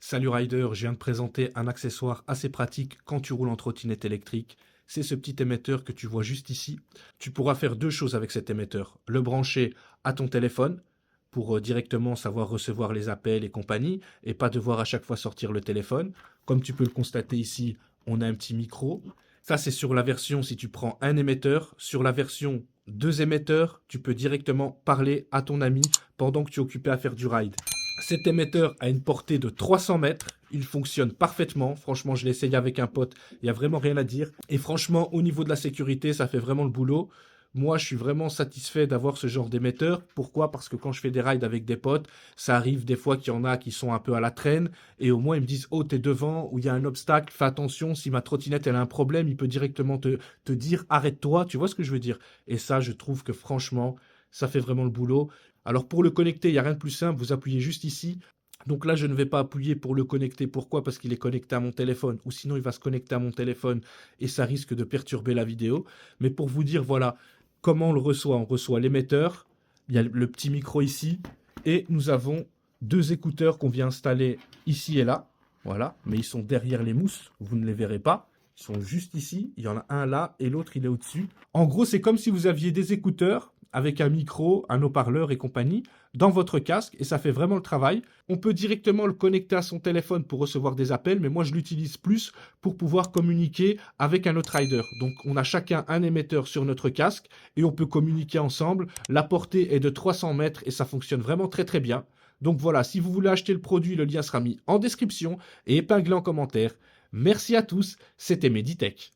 Salut Rider, je viens de présenter un accessoire assez pratique quand tu roules en trottinette électrique. C'est ce petit émetteur que tu vois juste ici. Tu pourras faire deux choses avec cet émetteur. Le brancher à ton téléphone pour directement savoir recevoir les appels et compagnie et pas devoir à chaque fois sortir le téléphone. Comme tu peux le constater ici, on a un petit micro. Ça, c'est sur la version si tu prends un émetteur. Sur la version deux émetteurs, tu peux directement parler à ton ami pendant que tu es occupé à faire du ride. Cet émetteur a une portée de 300 mètres. Il fonctionne parfaitement. Franchement, je l'ai essayé avec un pote. Il n'y a vraiment rien à dire. Et franchement, au niveau de la sécurité, ça fait vraiment le boulot. Moi, je suis vraiment satisfait d'avoir ce genre d'émetteur. Pourquoi? Parce que quand je fais des rides avec des potes, ça arrive des fois qu'il y en a qui sont un peu à la traîne. Et au moins, ils me disent, oh, t'es devant, ou il y a un obstacle, fais attention. Si ma trottinette, elle a un problème, il peut directement te dire, arrête-toi. Tu vois ce que je veux dire? Et ça, je trouve que franchement, ça fait vraiment le boulot. Alors pour le connecter, il n'y a rien de plus simple, vous appuyez juste ici. Donc là, je ne vais pas appuyer pour le connecter. Pourquoi? Parce qu'il est connecté à mon téléphone, ou sinon il va se connecter à mon téléphone et ça risque de perturber la vidéo. Mais pour vous dire, voilà, comment on reçoit l'émetteur, il y a le petit micro ici, et nous avons deux écouteurs qu'on vient installer ici et là. Voilà, mais ils sont derrière les mousses, vous ne les verrez pas. Ils sont juste ici, il y en a un là et l'autre il est au-dessus. En gros, c'est comme si vous aviez des écouteurs avec un micro, un haut-parleur et compagnie dans votre casque et ça fait vraiment le travail. On peut directement le connecter à son téléphone pour recevoir des appels, mais moi je l'utilise plus pour pouvoir communiquer avec un autre rider. Donc on a chacun un émetteur sur notre casque et on peut communiquer ensemble. La portée est de 300 mètres et ça fonctionne vraiment très très bien. Donc voilà, si vous voulez acheter le produit, le lien sera mis en description et épinglé en commentaire. Merci à tous, c'était Meditech.